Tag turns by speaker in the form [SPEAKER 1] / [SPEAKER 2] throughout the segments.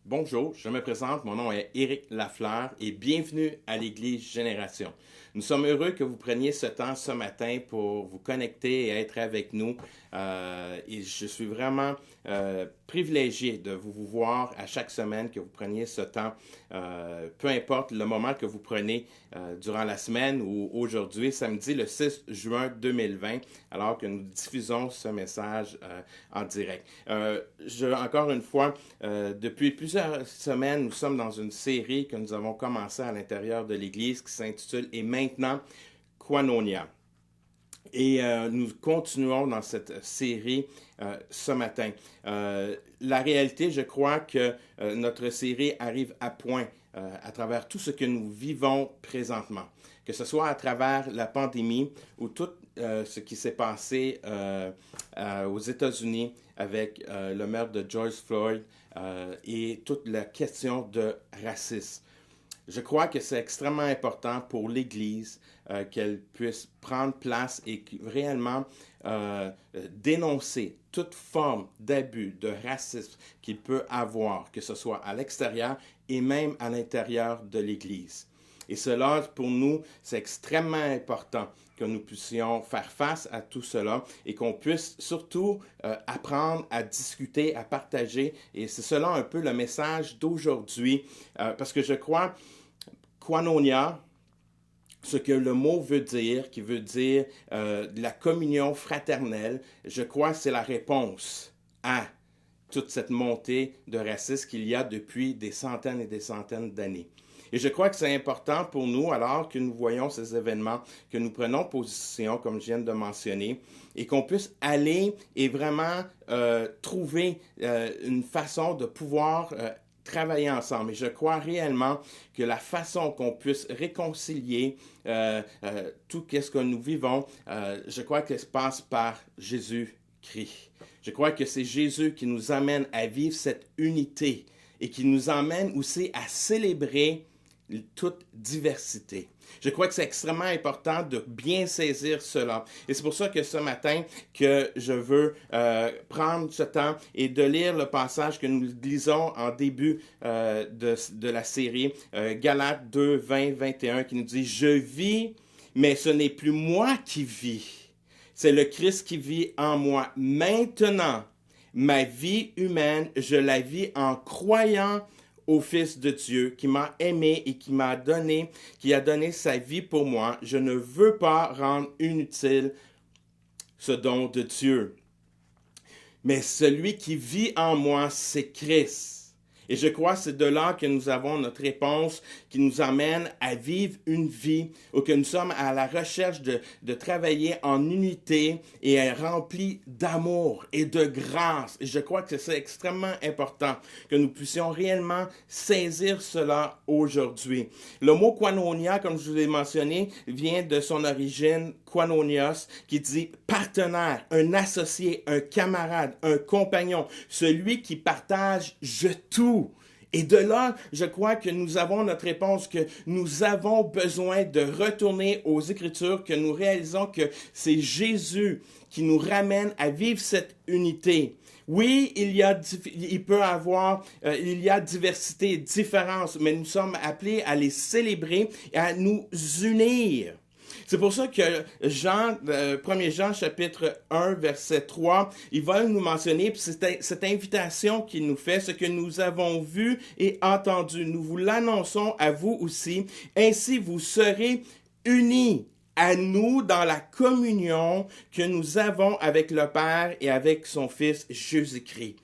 [SPEAKER 1] Bonjour, je me présente, mon nom est Éric Lafleur et bienvenue à l'Église Génération. Nous sommes heureux que vous preniez ce temps ce matin pour vous connecter et être avec nous. Et je suis vraiment privilégié de vous voir à chaque semaine, que vous preniez ce temps, peu importe le moment que vous prenez durant la semaine ou aujourd'hui, samedi le 6 juin 2020, alors que nous diffusons ce message en direct. Encore une fois, depuis plusieurs semaines, nous sommes dans une série que nous avons commencé à l'intérieur de l'Église qui s'intitule « Et maintenant, Koinonia ». Et nous continuons dans cette série ce matin. La réalité, je crois que notre série arrive à point à travers tout ce que nous vivons présentement, que ce soit à travers la pandémie ou tout ce qui s'est passé aux États-Unis avec le meurtre de George Floyd et toute la question de racisme. Je crois que c'est extrêmement important pour l'Église qu'elle puisse prendre place et réellement dénoncer toute forme d'abus, de racisme qu'il peut avoir, que ce soit à l'extérieur et même à l'intérieur de l'Église. Et cela, pour nous, c'est extrêmement important que nous puissions faire face à tout cela et qu'on puisse surtout apprendre à discuter, à partager. Et c'est cela un peu le message d'aujourd'hui, parce que je crois, koinonia, ce que le mot veut dire, qui veut dire la communion fraternelle, je crois que c'est la réponse à toute cette montée de racisme qu'il y a depuis des centaines et des centaines d'années. Et je crois que c'est important pour nous, alors que nous voyons ces événements, que nous prenons position, comme je viens de mentionner, et qu'on puisse aller et vraiment trouver une façon de pouvoir travailler ensemble. Et je crois réellement que la façon qu'on puisse réconcilier tout ce que nous vivons, je crois que ça passe par Jésus-Christ. Je crois que c'est Jésus qui nous amène à vivre cette unité et qui nous emmène aussi à célébrer toute diversité. Je crois que c'est extrêmement important de bien saisir cela. Et c'est pour ça que ce matin, que je veux prendre ce temps et de lire le passage que nous lisons en début de la série, Galates 2, 20, 21, qui nous dit « Je vis, mais ce n'est plus moi qui vis. C'est le Christ qui vit en moi. Maintenant, ma vie humaine, je la vis en croyant au Fils de Dieu qui m'a aimé et qui a donné sa vie pour moi. Je ne veux pas rendre inutile ce don de Dieu. Mais celui qui vit en moi, c'est Christ. Et je crois que c'est de là que nous avons notre réponse qui nous amène à vivre une vie où que nous sommes à la recherche de travailler en unité et remplis d'amour et de grâce. Et je crois que c'est extrêmement important que nous puissions réellement saisir cela aujourd'hui. Le mot koinonia, comme je vous l'ai mentionné, vient de son origine koinonios, qui dit partenaire, un associé, un camarade, un compagnon, celui qui partage tout. Et de là, je crois que nous avons notre réponse, que nous avons besoin de retourner aux Écritures, que nous réalisons que c'est Jésus qui nous ramène à vivre cette unité. Oui, il y a diversité, différence, mais nous sommes appelés à les célébrer et à nous unir. C'est pour ça que 1 Jean chapitre 1 verset 3, il va nous mentionner, puis c'est cette invitation qu'il nous fait, ce que nous avons vu et entendu. Nous vous l'annonçons à vous aussi. Ainsi, vous serez unis à nous dans la communion que nous avons avec le Père et avec son Fils Jésus-Christ.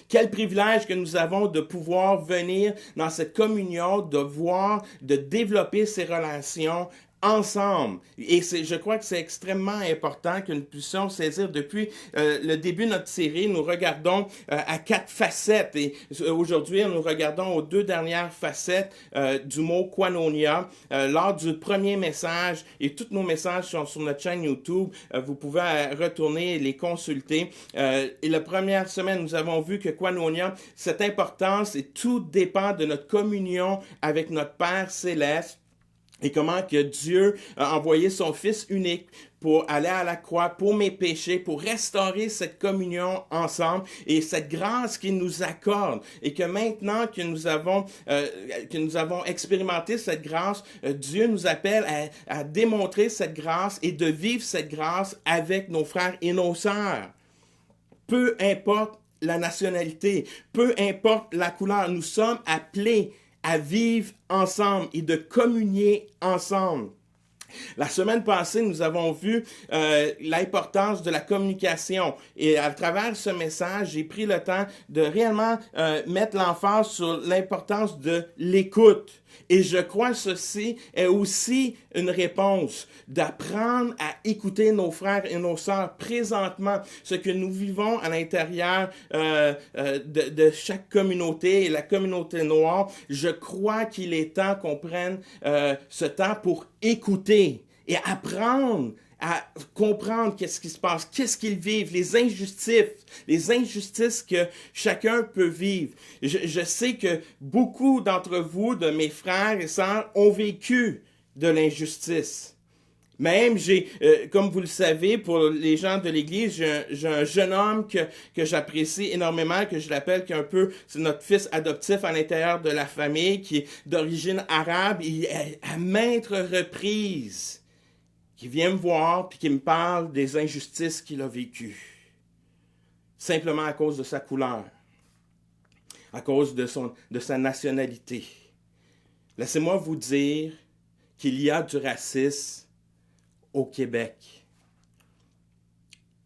[SPEAKER 1] Quel privilège que nous avons de pouvoir venir dans cette communion, de développer ces relations ensemble. Et je crois que c'est extrêmement important que nous puissions saisir depuis le début de notre série. Nous regardons à 4 facettes et aujourd'hui, nous regardons aux 2 dernières facettes du mot koinonia. Lors du premier message, et tous nos messages sont sur notre chaîne YouTube, vous pouvez retourner et les consulter. Et la première semaine, nous avons vu que koinonia, cette importance et tout dépend de notre communion avec notre Père Céleste. Et comment que Dieu a envoyé son Fils unique pour aller à la croix pour mes péchés, pour restaurer cette communion ensemble et cette grâce qu'il nous accorde. Et que maintenant que nous avons expérimenté cette grâce, Dieu nous appelle à démontrer cette grâce et de vivre cette grâce avec nos frères et nos sœurs. Peu importe la nationalité, peu importe la couleur, nous sommes appelés à vivre ensemble et de communier ensemble. La semaine passée, nous avons vu l'importance de la communication et à travers ce message, j'ai pris le temps de réellement mettre l'emphase sur l'importance de l'écoute. Et je crois que ceci est aussi une réponse d'apprendre à écouter nos frères et nos sœurs présentement, ce que nous vivons à l'intérieur de chaque communauté et la communauté noire. Je crois qu'il est temps qu'on prenne ce temps pour écouter et apprendre à comprendre qu'est-ce qui se passe, qu'est-ce qu'ils vivent, les injustices que chacun peut vivre. Je sais que beaucoup d'entre vous, de mes frères et sœurs, ont vécu de l'injustice. Même, comme vous le savez, pour les gens de l'Église, j'ai un jeune homme que j'apprécie énormément, que je l'appelle c'est notre fils adoptif à l'intérieur de la famille, qui est d'origine arabe, et à maintes reprises, qui vient me voir puis qui me parle des injustices qu'il a vécues. Simplement à cause de sa couleur, à cause de sa nationalité. Laissez-moi vous dire qu'il y a du racisme au Québec.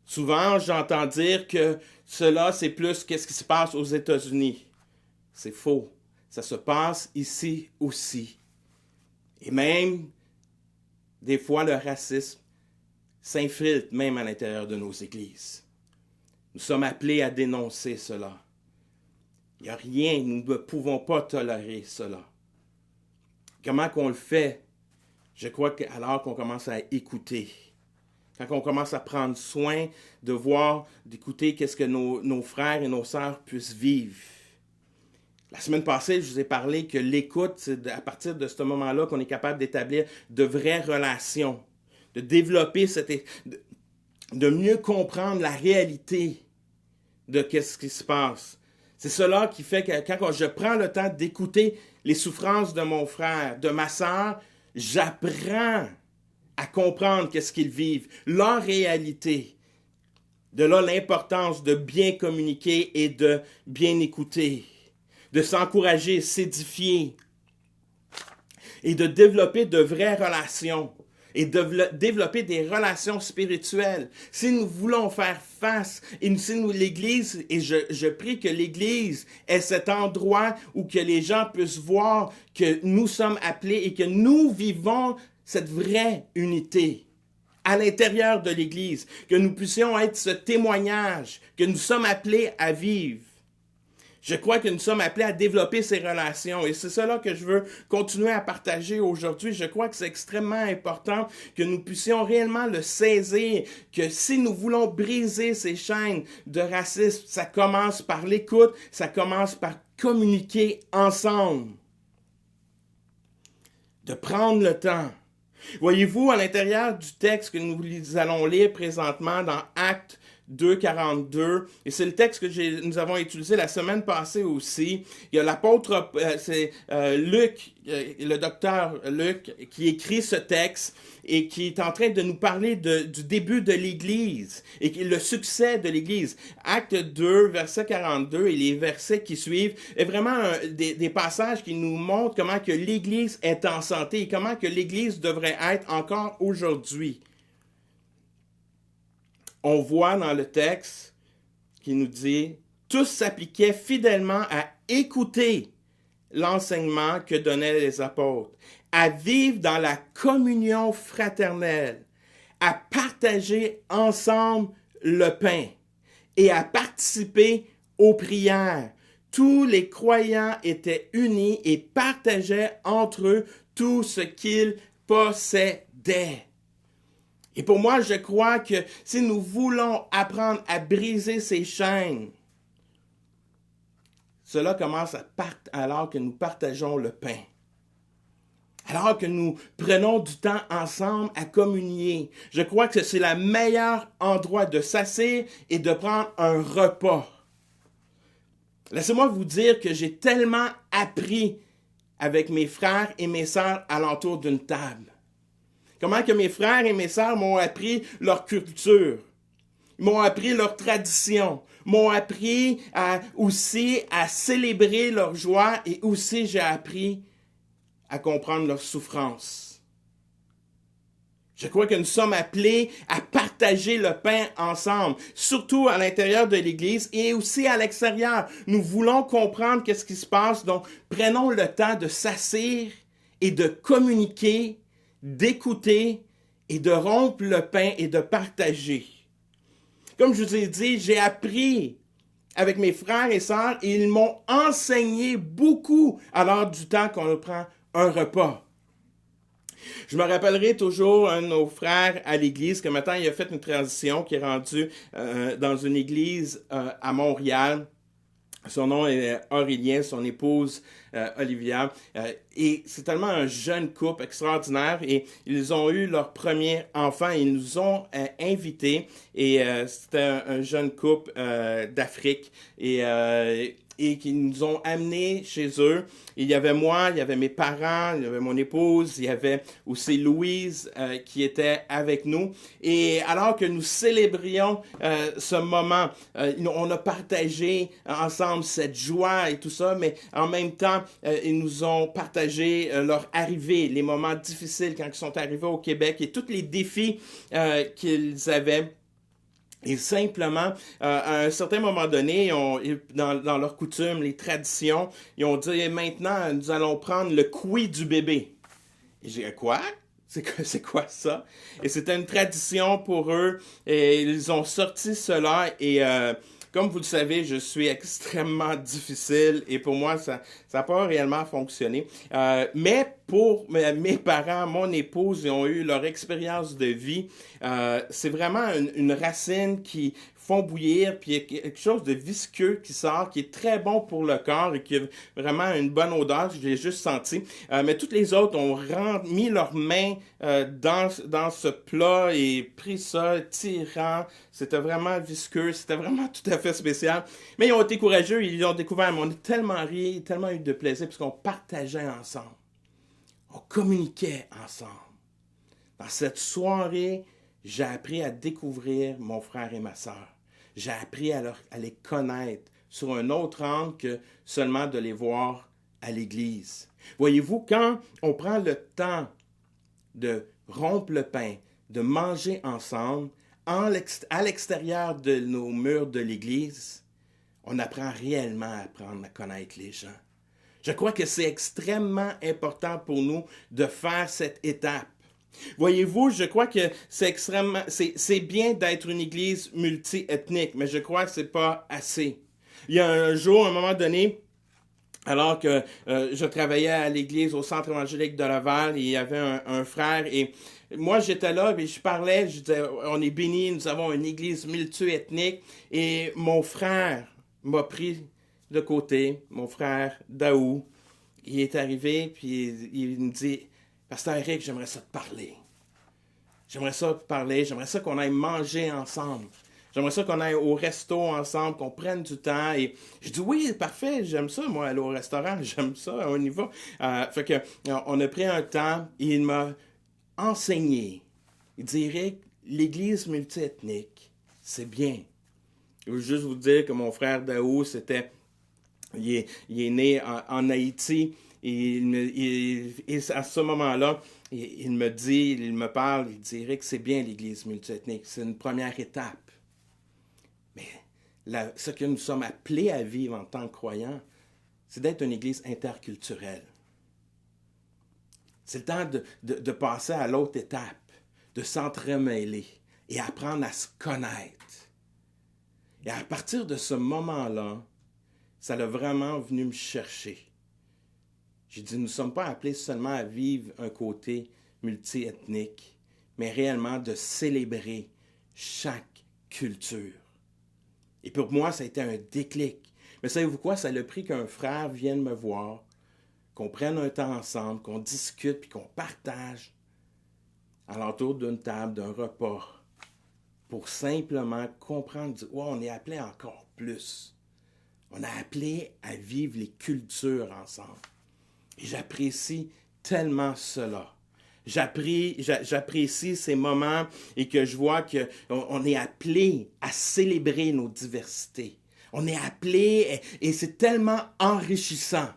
[SPEAKER 1] Souvent, j'entends dire que cela, c'est plus qu'est-ce qui se passe aux États-Unis. C'est faux. Ça se passe ici aussi. Et même, des fois, le racisme s'infiltre même à l'intérieur de nos églises. Nous sommes appelés à dénoncer cela. Il n'y a rien, nous ne pouvons pas tolérer cela. Comment qu'on le fait? Je crois qu'alors qu'on commence à écouter, quand on commence à prendre soin d'écouter qu'est-ce que nos frères et nos sœurs puissent vivre. La semaine passée, je vous ai parlé que l'écoute, c'est à partir de ce moment-là qu'on est capable d'établir de vraies relations, de développer de mieux comprendre la réalité de qu'est-ce qui se passe. C'est cela qui fait que quand je prends le temps d'écouter les souffrances de mon frère, de ma sœur, j'apprends à comprendre qu'est-ce qu'ils vivent, leur réalité. De là l'importance de bien communiquer et de bien écouter, de s'encourager, s'édifier et de développer de vraies relations et de développer des relations spirituelles. Si nous voulons faire face, et si nous, l'Église, et je prie que l'Église est cet endroit où que les gens puissent voir que nous sommes appelés et que nous vivons cette vraie unité à l'intérieur de l'Église, que nous puissions être ce témoignage que nous sommes appelés à vivre. Je crois que nous sommes appelés à développer ces relations et c'est cela que je veux continuer à partager aujourd'hui. Je crois que c'est extrêmement important que nous puissions réellement le saisir, que si nous voulons briser ces chaînes de racisme, ça commence par l'écoute, ça commence par communiquer ensemble, de prendre le temps. Voyez-vous, à l'intérieur du texte que nous allons lire présentement dans Actes 2,42, et c'est le texte que nous avons utilisé la semaine passée aussi. Il y a l'apôtre, Luc, le docteur Luc, qui écrit ce texte et qui est en train de nous parler du début de l'Église et le succès de l'Église. Acte 2, verset 42 et les versets qui suivent est vraiment des passages qui nous montrent comment que l'Église est en santé et comment que l'Église devrait être encore aujourd'hui. On voit dans le texte qui nous dit « Tous s'appliquaient fidèlement à écouter l'enseignement que donnaient les apôtres, à vivre dans la communion fraternelle, à partager ensemble le pain et à participer aux prières. Tous les croyants étaient unis et partageaient entre eux tout ce qu'ils possédaient. » Et pour moi, je crois que si nous voulons apprendre à briser ces chaînes, cela commence alors que nous partageons le pain. Alors que nous prenons du temps ensemble à communier. Je crois que c'est le meilleur endroit de s'asseoir et de prendre un repas. Laissez-moi vous dire que j'ai tellement appris avec mes frères et mes sœurs alentour d'une table. Comment que mes frères et mes sœurs m'ont appris leur culture, m'ont appris leur tradition, m'ont appris aussi à célébrer leur joie et aussi j'ai appris à comprendre leur souffrance. Je crois que nous sommes appelés à partager le pain ensemble, surtout à l'intérieur de l'Église et aussi à l'extérieur. Nous voulons comprendre qu'est-ce qui se passe, donc prenons le temps de s'asseoir et de communiquer, d'écouter et de rompre le pain et de partager. Comme je vous ai dit, j'ai appris avec mes frères et sœurs et ils m'ont enseigné beaucoup à l'heure du temps qu'on prend un repas. Je me rappellerai toujours un de nos frères à l'église que maintenant il a fait une transition qui est rendu dans une église à Montréal. Son nom est Aurélien, son épouse Olivia. Et c'est tellement un jeune couple extraordinaire. Et ils ont eu leur premier enfant. Ils nous ont invités. Et c'était un jeune couple d'Afrique. Et qui nous ont amenés chez eux. Il y avait moi, il y avait mes parents, il y avait mon épouse, il y avait aussi Louise qui était avec nous. Et alors que nous célébrions ce moment, on a partagé ensemble cette joie et tout ça, mais en même temps, ils nous ont partagé leur arrivée, les moments difficiles quand ils sont arrivés au Québec et tous les défis qu'ils avaient. Et simplement, à un certain moment donné, dans leur coutume, les traditions, ils ont dit, maintenant, nous allons prendre le couille du bébé. Et j'ai dit, quoi? C'est quoi ça? Et c'était une tradition pour eux. Et ils ont sorti cela. Et comme vous le savez, je suis extrêmement difficile. Et pour moi, ça n'a pas réellement fonctionné. Mais pour mes parents, mon épouse, ils ont eu leur expérience de vie. C'est vraiment une racine qui font bouillir, puis il y a quelque chose de visqueux qui sort, qui est très bon pour le corps et qui a vraiment une bonne odeur, je l'ai juste senti. Mais toutes les autres ont mis leurs mains dans ce plat et pris ça, tirant. C'était vraiment visqueux, c'était vraiment tout à fait spécial. Mais ils ont été courageux, ils ont découvert, mais on a tellement ri, tellement eu de plaisir, puisqu'on partageait ensemble. On communiquait ensemble. Dans cette soirée, j'ai appris à découvrir mon frère et ma sœur. J'ai appris à les connaître sur un autre angle que seulement de les voir à l'église. Voyez-vous, quand on prend le temps de rompre le pain, de manger ensemble, à l'extérieur de nos murs de l'église, on apprend réellement à apprendre à connaître les gens. Je crois que c'est extrêmement important pour nous de faire cette étape. Voyez-vous, je crois que c'est bien d'être une église multiethnique, mais je crois que c'est pas assez. Il y a un jour, à un moment donné, alors que je travaillais à l'église au centre évangélique de Laval, et il y avait un frère, et moi j'étais là, et je parlais, je disais, on est bénis, nous avons une église multiethnique, et mon frère m'a pris de côté, mon frère Daou, il est arrivé, puis il me dit, Pasteur Eric, j'aimerais ça te parler. J'aimerais ça te parler, j'aimerais ça qu'on aille manger ensemble. J'aimerais ça qu'on aille au resto ensemble, qu'on prenne du temps. Et je dis oui, parfait, j'aime ça, moi, aller au restaurant, j'aime ça, on y va. Fait que, on a pris un temps et il m'a enseigné. Il dit, Eric, l'église multiethnique, c'est bien. Je veux juste vous dire que mon frère Daou, il est né en Haïti. Et à ce moment-là, il me parle, il dirait que c'est bien l'Église multiethnique, c'est une première étape. Mais ce que nous sommes appelés à vivre en tant que croyants, c'est d'être une Église interculturelle. C'est le temps de passer à l'autre étape, de s'entremêler et apprendre à se connaître. Et à partir de ce moment-là, ça a vraiment venu me chercher. J'ai dit, nous ne sommes pas appelés seulement à vivre un côté multiethnique, mais réellement de célébrer chaque culture. Et pour moi, ça a été un déclic. Mais savez-vous quoi? Ça a pris qu'un frère vienne me voir qu'on prenne un temps ensemble, qu'on discute, puis qu'on partage alentour d'une table, d'un repas, pour simplement comprendre, dire, wow, on est appelé encore plus. On est appelé à vivre les cultures ensemble. Et j'apprécie tellement cela. J'apprécie ces moments et que je vois qu'on est appelé à célébrer nos diversités. On est appelé et c'est tellement enrichissant.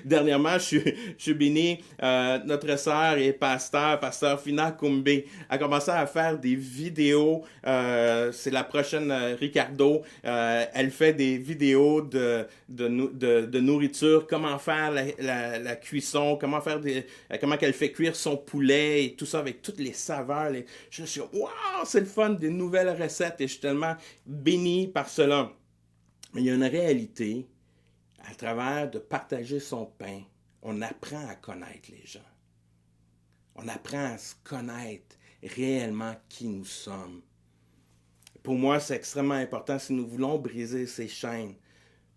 [SPEAKER 1] Dernièrement, je suis béni, notre sœur et pasteur Fina Kumbe, a commencé à faire des vidéos, c'est la prochaine Ricardo, elle fait des vidéos de nourriture, comment faire la cuisson, comment qu'elle fait cuire son poulet et tout ça avec toutes les saveurs. Je suis, wow, c'est le fun, des nouvelles recettes et je suis tellement béni par cela. Mais il y a une réalité. À travers de partager son pain, on apprend à connaître les gens. On apprend à se connaître réellement qui nous sommes. Pour moi, c'est extrêmement important si nous voulons briser ces chaînes.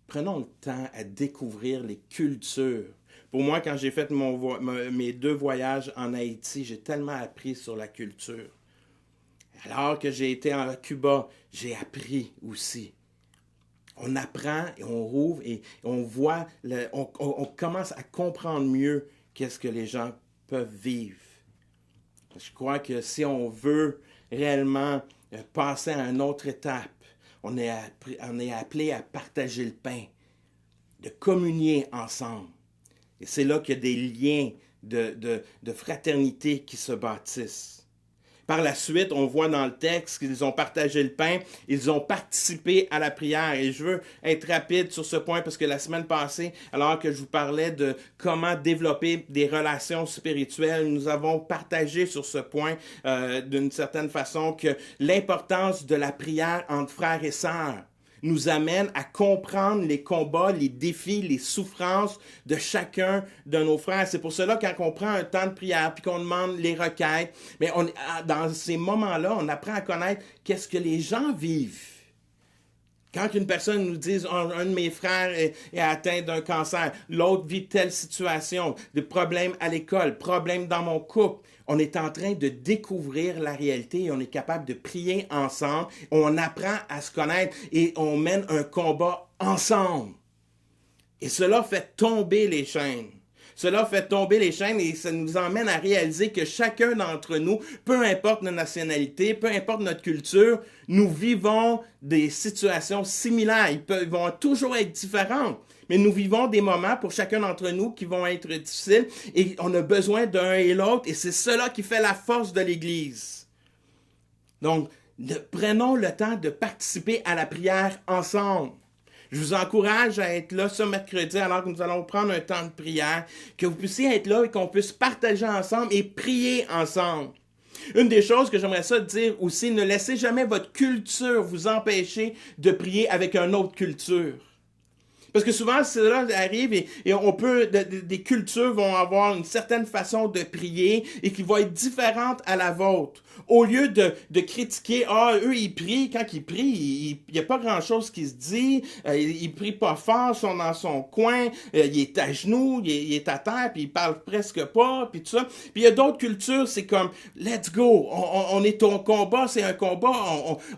[SPEAKER 1] Prenons le temps à découvrir les cultures. Pour moi, quand j'ai fait mes 2 voyages en Haïti, j'ai tellement appris sur la culture. Alors que j'ai été en Cuba, j'ai appris aussi. On apprend et on rouvre et on voit, on commence à comprendre mieux qu'est-ce que les gens peuvent vivre. Je crois que si on veut réellement passer à une autre étape, on est appelé à partager le pain, de communier ensemble. Et c'est là qu'il y a des liens de fraternité qui se bâtissent. Par la suite, on voit dans le texte qu'ils ont partagé le pain, ils ont participé à la prière. Et je veux être rapide sur ce point parce que la semaine passée, alors que je vous parlais de comment développer des relations spirituelles, nous avons partagé sur ce point d'une certaine façon que l'importance de la prière entre frères et sœurs nous amène à comprendre les combats, les défis, les souffrances de chacun de nos frères. C'est pour cela, quand on prend un temps de prière puis qu'on demande les requêtes, mais dans ces moments-là, on apprend à connaître qu'est-ce que les gens vivent. Quand une personne nous dit un de mes frères est atteint d'un cancer, l'autre vit telle situation, des problèmes à l'école, problèmes dans mon couple, on est en train de découvrir la réalité et on est capable de prier ensemble, on apprend à se connaître et on mène un combat ensemble. Et cela fait tomber les chaînes. Cela fait tomber les chaînes et ça nous emmène à réaliser que chacun d'entre nous, peu importe notre nationalité, peu importe notre culture, nous vivons des situations similaires. Ils vont toujours être différents, mais nous vivons des moments pour chacun d'entre nous qui vont être difficiles et on a besoin d'un et l'autre et c'est cela qui fait la force de l'Église. Donc, prenons le temps de participer à la prière ensemble. Je vous encourage à être là ce mercredi alors que nous allons prendre un temps de prière, que vous puissiez être là et qu'on puisse partager ensemble et prier ensemble. Une des choses que j'aimerais ça dire aussi, ne laissez jamais votre culture vous empêcher de prier avec une autre culture. Parce que souvent, cela arrive et on peut, des cultures vont avoir une certaine façon de prier et qui va être différente à la vôtre. Au lieu de critiquer, eux, ils prient, quand ils prient, il n'y a pas grand-chose qui se dit, ils prient pas fort, ils sont dans son coin, il est à genoux, il est à terre, puis il parle presque pas, puis tout ça. Puis il y a d'autres cultures, c'est comme, let's go, on est au combat, c'est un combat,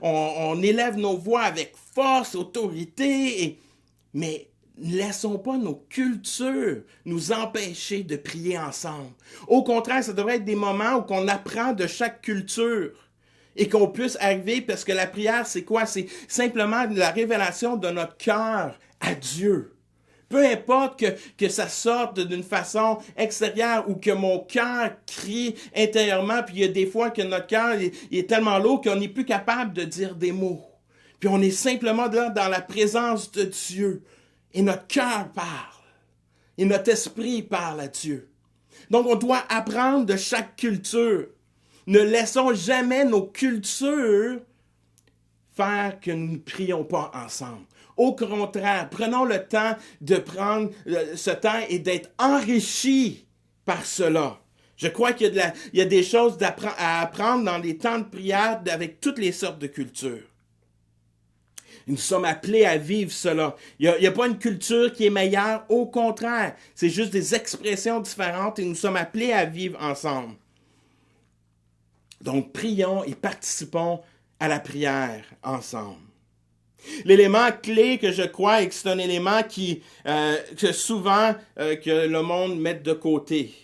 [SPEAKER 1] on élève nos voix avec force, autorité, mais ne laissons pas nos cultures nous empêcher de prier ensemble. Au contraire, ça devrait être des moments où on apprend de chaque culture et qu'on puisse arriver, parce que la prière, c'est quoi? C'est simplement la révélation de notre cœur à Dieu. Peu importe que ça sorte d'une façon extérieure ou que mon cœur crie intérieurement, puis il y a des fois que notre cœur il est tellement lourd qu'on n'est plus capable de dire des mots. Puis on est simplement là dans la présence de Dieu. Et notre cœur parle. Et notre esprit parle à Dieu. Donc, on doit apprendre de chaque culture. Ne laissons jamais nos cultures faire que nous ne prions pas ensemble. Au contraire, prenons le temps de prendre ce temps et d'être enrichis par cela. Je crois qu'il y a des choses à apprendre dans les temps de prière avec toutes les sortes de cultures. Nous sommes appelés à vivre cela. Il n'y a pas une culture qui est meilleure. Au contraire, c'est juste des expressions différentes et nous sommes appelés à vivre ensemble. Donc, prions et participons à la prière ensemble. L'élément clé que je crois et que c'est un élément que souvent que le monde met de côté.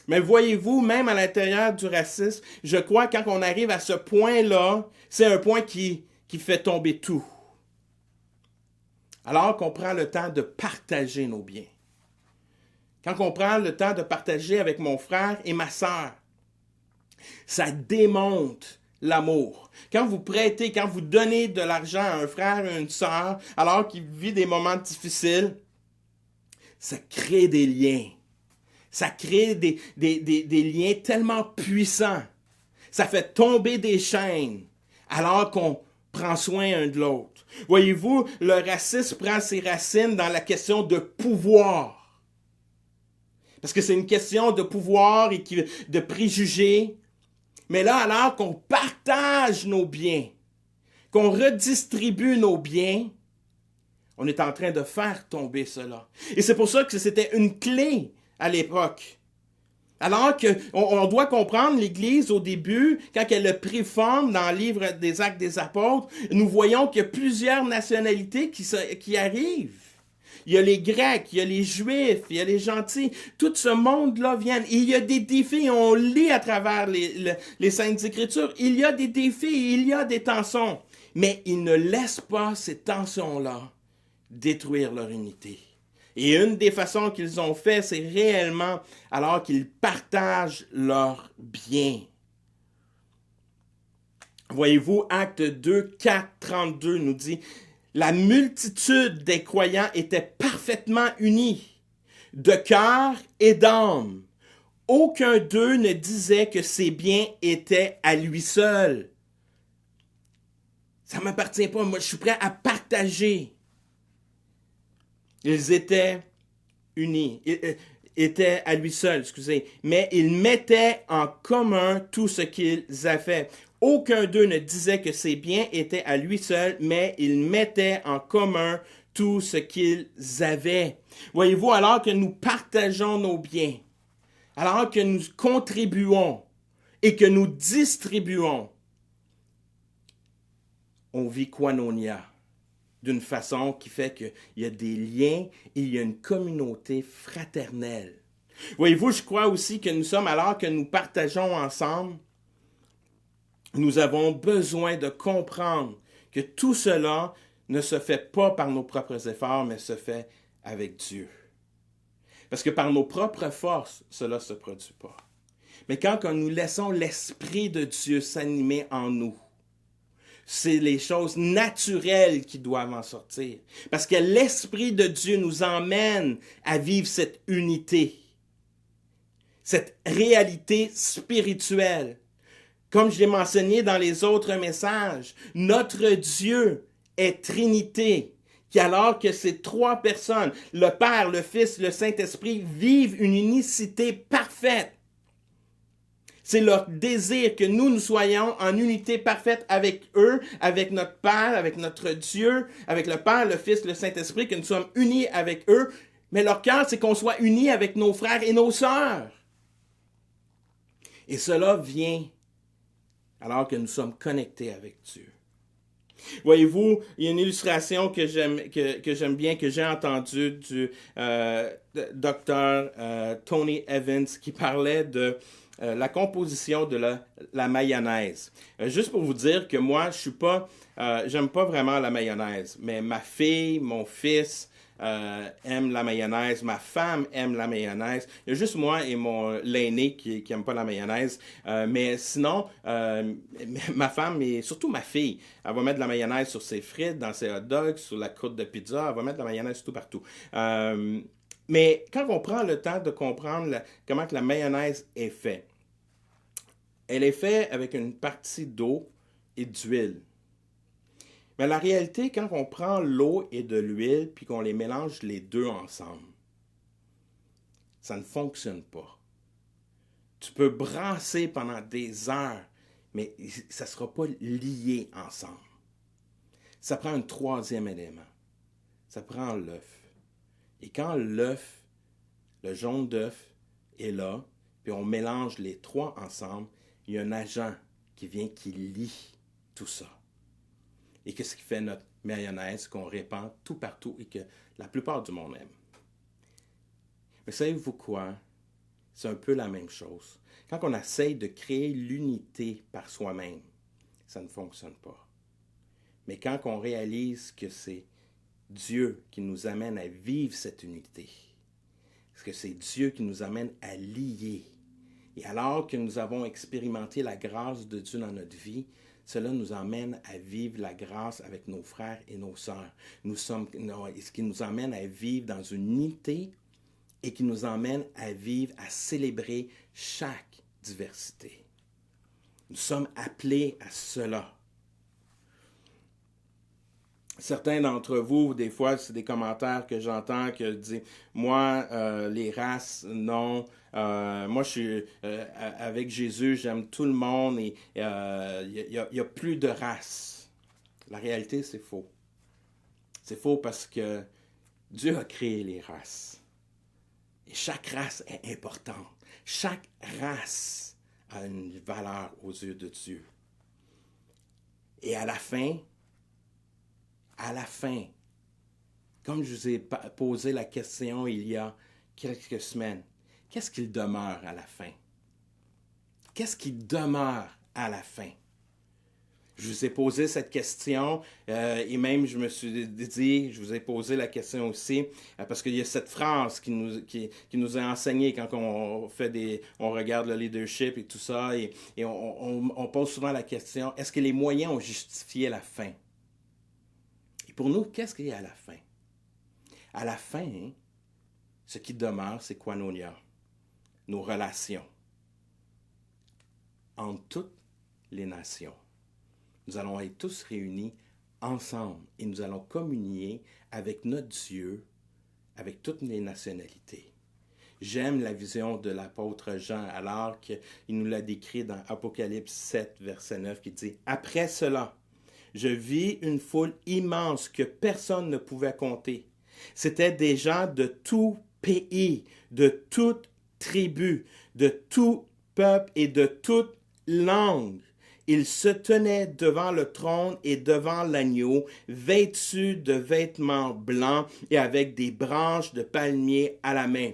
[SPEAKER 1] Mais voyez-vous, même à l'intérieur du racisme, je crois que quand on arrive à ce point-là, c'est un point qui fait tomber tout. Alors qu'on prend le temps de partager nos biens. Quand on prend le temps de partager avec mon frère et ma sœur, ça démontre l'amour. Quand vous prêtez, quand vous donnez de l'argent à un frère ou à une sœur, alors qu'il vit des moments difficiles, ça crée des liens. Ça crée des liens tellement puissants. Ça fait tomber des chaînes, alors qu'on prend soin un de l'autre. Voyez-vous, le racisme prend ses racines dans la question de pouvoir. Parce que c'est une question de pouvoir et de préjugés. Mais là, alors qu'on partage nos biens, qu'on redistribue nos biens, on est en train de faire tomber cela. Et c'est pour ça que c'était une clé à l'époque. Alors qu'on doit comprendre l'Église au début, quand elle a pris forme dans le livre des Actes des Apôtres, nous voyons qu'il y a plusieurs nationalités qui arrivent. Il y a les Grecs, il y a les Juifs, il y a les gentils. Tout ce monde-là vient. Il y a des défis, on lit à travers les Saintes Écritures. Il y a des défis, il y a des tensions. Mais ils ne laissent pas ces tensions-là détruire leur unité. Et une des façons qu'ils ont fait, c'est réellement alors qu'ils partagent leurs biens. Voyez-vous, Acte 2, 4, 32 nous dit « La multitude des croyants était parfaitement unie, de cœur et d'âme. Aucun d'eux ne disait que ses biens étaient à lui seul. » Ça ne m'appartient pas, moi je suis prêt à partager. Ils étaient unis, étaient à lui seul, mais ils mettaient en commun tout ce qu'ils avaient. Aucun d'eux ne disait que ses biens étaient à lui seul, mais ils mettaient en commun tout ce qu'ils avaient. Voyez-vous, alors que nous partageons nos biens, alors que nous contribuons et que nous distribuons, on vit koinonia. D'une façon qui fait qu'il y a des liens et il y a une communauté fraternelle. Voyez-vous, je crois aussi que nous sommes, alors que nous partageons ensemble, nous avons besoin de comprendre que tout cela ne se fait pas par nos propres efforts, mais se fait avec Dieu. Parce que par nos propres forces, cela ne se produit pas. Mais quand nous laissons l'Esprit de Dieu s'animer en nous, c'est les choses naturelles qui doivent en sortir. Parce que l'Esprit de Dieu nous emmène à vivre cette unité, cette réalité spirituelle. Comme je l'ai mentionné dans les autres messages, notre Dieu est Trinité, qui alors que ces trois personnes, le Père, le Fils, le Saint-Esprit, vivent une unicité parfaite. C'est leur désir que nous soyons en unité parfaite avec eux, avec notre Père, avec notre Dieu, avec le Père, le Fils, le Saint-Esprit, que nous sommes unis avec eux. Mais leur cœur, c'est qu'on soit unis avec nos frères et nos sœurs. Et cela vient alors que nous sommes connectés avec Dieu. Voyez-vous, il y a une illustration que j'aime bien, que j'ai entendue du docteur Tony Evans, qui parlait de la composition de la mayonnaise. Juste pour vous dire que moi, j'aime pas vraiment la mayonnaise, mais ma fille, mon fils aiment la mayonnaise, ma femme aime la mayonnaise. Il y a juste moi et l'aîné qui aime pas la mayonnaise. Mais sinon, ma femme et surtout ma fille, elle va mettre de la mayonnaise sur ses frites, dans ses hot dogs, sur la croûte de pizza, elle va mettre de la mayonnaise tout partout. Mais quand on prend le temps de comprendre comment que la mayonnaise est faite, elle est faite avec une partie d'eau et d'huile. Mais la réalité, quand on prend l'eau et de l'huile puis qu'on les mélange les deux ensemble, ça ne fonctionne pas. Tu peux brasser pendant des heures, mais ça ne sera pas lié ensemble. ça prend un troisième élément. Ça prend l'œuf. Et quand l'œuf, le jaune d'œuf est là, puis on mélange les trois ensemble, il y a un agent qui vient qui lie tout ça. Et qu'est-ce qui fait notre mayonnaise qu'on répand tout partout et que la plupart du monde aime. Mais savez-vous quoi? C'est un peu la même chose. Quand on essaye de créer l'unité par soi-même, ça ne fonctionne pas. Mais quand on réalise que c'est Dieu qui nous amène à vivre cette unité, parce que c'est Dieu qui nous amène à lier, et alors que nous avons expérimenté la grâce de Dieu dans notre vie, cela nous emmène à vivre la grâce avec nos frères et nos sœurs. Ce qui nous emmène à vivre dans une unité et qui nous emmène à vivre, à célébrer chaque diversité. Nous sommes appelés à cela. Certains d'entre vous, des fois, c'est des commentaires que j'entends qui disent « Moi, les races, non. Moi, je suis avec Jésus, j'aime tout le monde et il y a plus de races. » La réalité, c'est faux. C'est faux parce que Dieu a créé les races. Et chaque race est importante. Chaque race a une valeur aux yeux de Dieu. Et à la fin, comme je vous ai posé la question il y a quelques semaines, qu'est-ce qu'il demeure à la fin? Qu'est-ce qui demeure à la fin? Je vous ai posé cette question et même je me suis dit, je vous ai posé la question aussi, parce qu'il y a cette phrase qui nous est enseignée quand on regarde le leadership et tout ça, et on pose souvent la question, est-ce que les moyens ont justifié la fin? Et pour nous, qu'est-ce qu'il y a à la fin? À la fin, ce qui demeure, c'est koinonia, nos relations entre toutes les nations. Nous allons être tous réunis ensemble et nous allons communier avec notre Dieu, avec toutes les nationalités. J'aime la vision de l'apôtre Jean alors qu'il nous l'a décrit dans Apocalypse 7, verset 9, qui dit « Après cela, je vis une foule immense que personne ne pouvait compter. C'était des gens de tout pays, de toute tribu, de tout peuple et de toute langue. Ils se tenaient devant le trône et devant l'agneau, vêtus de vêtements blancs et avec des branches de palmier à la main. »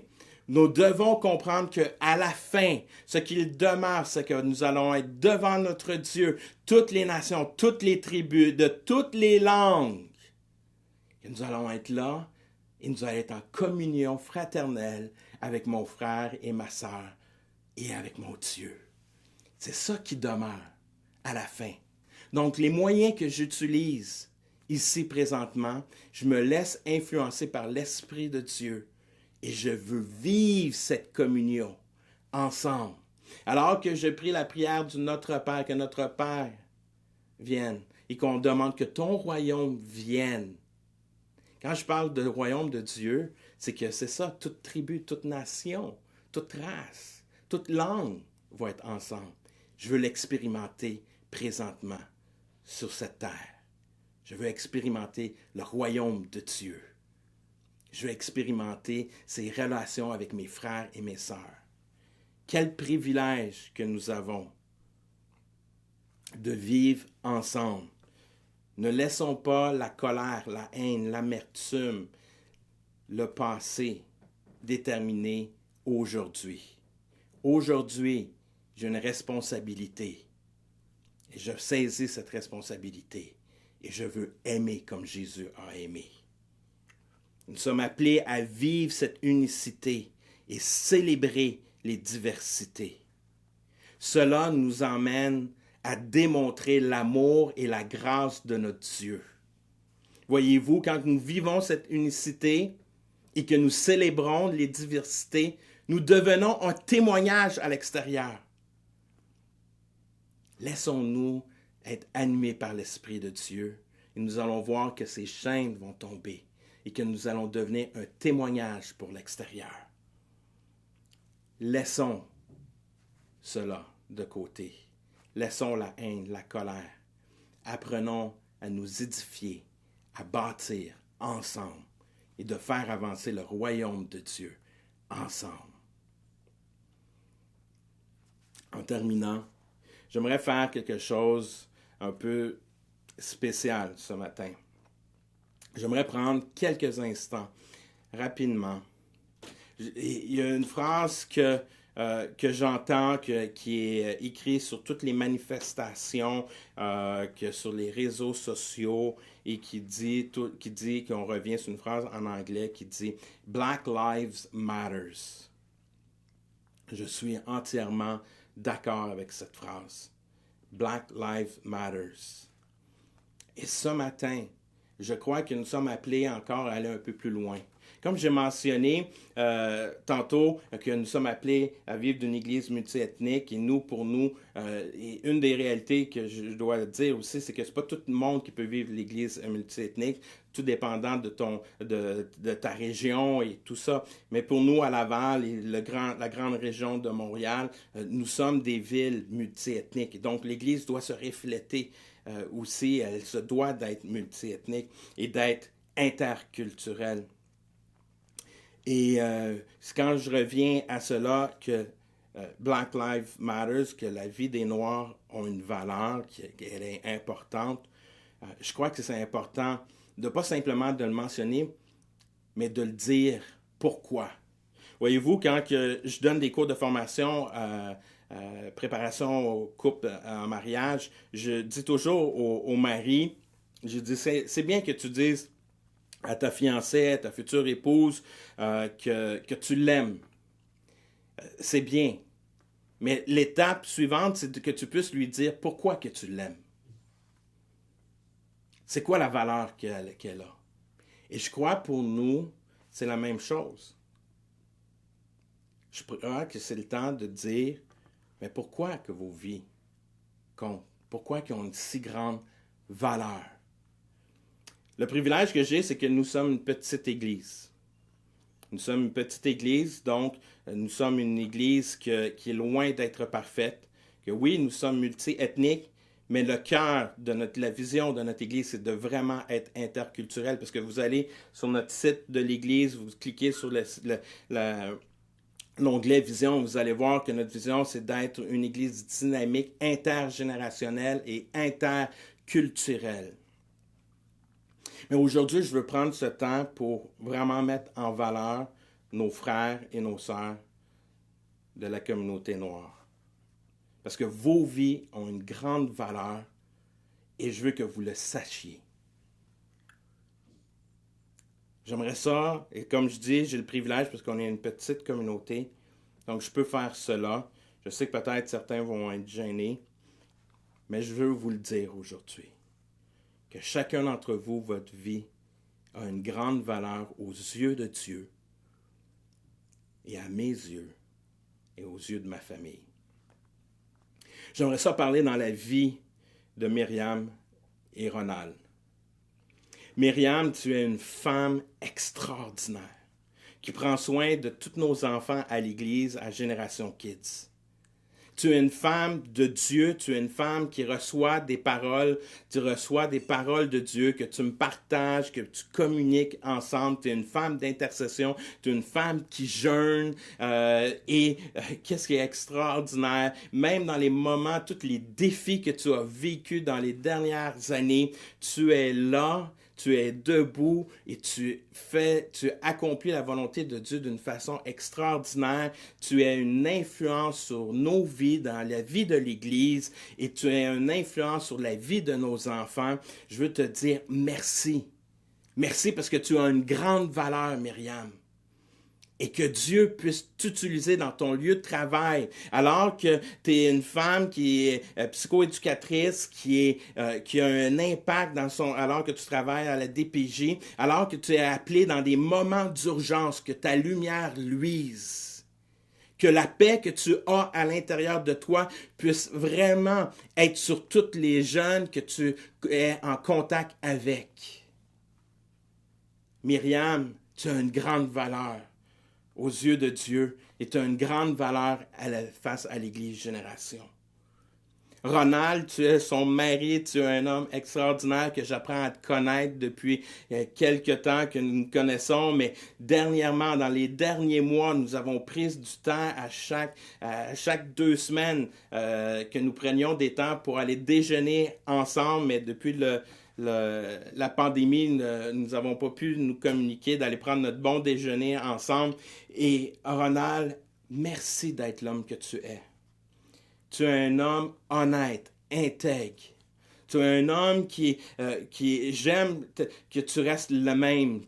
[SPEAKER 1] Nous devons comprendre qu'à la fin, ce qu'il demeure, c'est que nous allons être devant notre Dieu, toutes les nations, toutes les tribus, de toutes les langues. Et nous allons être là et nous allons être en communion fraternelle avec mon frère et ma sœur et avec mon Dieu. C'est ça qui demeure à la fin. Donc, les moyens que j'utilise ici présentement, je me laisse influencer par l'Esprit de Dieu. Et je veux vivre cette communion ensemble. Alors que je prie la prière du Notre Père, que notre Père vienne et qu'on demande que ton royaume vienne. Quand je parle de royaume de Dieu, c'est que c'est ça, toute tribu, toute nation, toute race, toute langue vont être ensemble. Je veux l'expérimenter présentement sur cette terre. Je veux expérimenter le royaume de Dieu. Je veux expérimenter ces relations avec mes frères et mes sœurs. Quel privilège que nous avons de vivre ensemble. Ne laissons pas la colère, la haine, l'amertume, le passé déterminer aujourd'hui. Aujourd'hui, j'ai une responsabilité. Et je saisis cette responsabilité. Et je veux aimer comme Jésus a aimé. Nous sommes appelés à vivre cette unicité et célébrer les diversités. Cela nous emmène à démontrer l'amour et la grâce de notre Dieu. Voyez-vous, quand nous vivons cette unicité et que nous célébrons les diversités, nous devenons un témoignage à l'extérieur. Laissons-nous être animés par l'Esprit de Dieu et nous allons voir que ces chaînes vont tomber. Et que nous allons devenir un témoignage pour l'extérieur. Laissons cela de côté. Laissons la haine, la colère. Apprenons à nous édifier, à bâtir ensemble et de faire avancer le royaume de Dieu ensemble. En terminant, j'aimerais faire quelque chose un peu spécial ce matin. J'aimerais prendre quelques instants, rapidement. Il y a une phrase que j'entends, qui est écrite sur toutes les manifestations, que sur les réseaux sociaux, et qui dit qu'on revient sur une phrase en anglais qui dit « Black Lives Matters ». Je suis entièrement d'accord avec cette phrase. Black Lives Matters. Et ce matin, je crois que nous sommes appelés encore à aller un peu plus loin. Comme j'ai mentionné tantôt, que nous sommes appelés à vivre d'une église multiethnique, et pour nous, et une des réalités que je dois dire aussi, c'est que c'est pas tout le monde qui peut vivre l'église multiethnique, tout dépendant de ta région et tout ça. Mais pour nous, à Laval et la grande région de Montréal, nous sommes des villes multiethniques. Donc, l'église doit se refléter aussi, elle se doit d'être multiethnique et d'être interculturelle. Et c'est quand je reviens à cela que Black Lives Matter, que la vie des Noirs a une valeur, qu'elle est importante. Je crois que c'est important de pas simplement de le mentionner, mais de le dire pourquoi. Voyez-vous, quand je donne des cours de formation, préparation au couple en mariage, je dis toujours au mari, je dis, c'est bien que tu dises à ta fiancée, à ta future épouse, que tu l'aimes. C'est bien. Mais l'étape suivante, c'est que tu puisses lui dire pourquoi que tu l'aimes. C'est quoi la valeur qu'elle a? Et je crois pour nous, c'est la même chose. Je crois que c'est le temps de dire, mais pourquoi que vos vies comptent? Pourquoi qu'ils ont une si grande valeur? Le privilège que j'ai, c'est que nous sommes une petite église. Nous sommes une petite église, donc nous sommes une église qui est loin d'être parfaite. Que oui, nous sommes multi-ethniques, mais le cœur de la vision de notre église, c'est de vraiment être interculturel. Parce que vous allez sur notre site de l'église, vous cliquez sur l'onglet Vision, vous allez voir que notre vision, c'est d'être une église dynamique, intergénérationnelle et interculturelle. Mais aujourd'hui, je veux prendre ce temps pour vraiment mettre en valeur nos frères et nos sœurs de la communauté noire. Parce que vos vies ont une grande valeur et je veux que vous le sachiez. J'aimerais ça, et comme je dis, j'ai le privilège parce qu'on est une petite communauté, donc je peux faire cela. Je sais que peut-être certains vont être gênés, mais je veux vous le dire aujourd'hui. Que chacun d'entre vous, votre vie, a une grande valeur aux yeux de Dieu et à mes yeux et aux yeux de ma famille. J'aimerais ça parler dans la vie de Myriam et Ronald. Myriam, tu es une femme extraordinaire qui prend soin de tous nos enfants à l'église à Génération Kids. Tu es une femme de Dieu, tu es une femme qui reçoit des paroles, tu reçois des paroles de Dieu, que tu me partages, que tu communiques ensemble. Tu es une femme d'intercession, tu es une femme qui jeûne. Qu'est-ce qui est extraordinaire, même dans les moments, tous les défis que tu as vécus dans les dernières années, tu es là. Tu es debout et tu accomplis la volonté de Dieu d'une façon extraordinaire. Tu as une influence sur nos vies, dans la vie de l'Église, et tu as une influence sur la vie de nos enfants. Je veux te dire merci. Merci parce que tu as une grande valeur, Myriam. Et que Dieu puisse t'utiliser dans ton lieu de travail. Alors que tu es une femme qui est psychoéducatrice, qui a un impact alors que tu travailles à la DPJ, alors que tu es appelé dans des moments d'urgence, que ta lumière luise. Que la paix que tu as à l'intérieur de toi puisse vraiment être sur tous les jeunes que tu es en contact avec. Myriam, tu as une grande valeur aux yeux de Dieu et tu as une grande valeur face à l'Église Génération. Ronald, tu es son mari, tu es un homme extraordinaire que j'apprends à te connaître depuis quelque temps que nous nous connaissons, mais dernièrement, dans les derniers mois, nous avons pris du temps à chaque 2 semaines que nous prenions des temps pour aller déjeuner ensemble, mais depuis la pandémie, nous n'avons pas pu nous communiquer, d'aller prendre notre bon déjeuner ensemble. Et Ronald, merci d'être l'homme que tu es. Tu es un homme honnête, intègre. Tu es un homme j'aime que tu restes le même.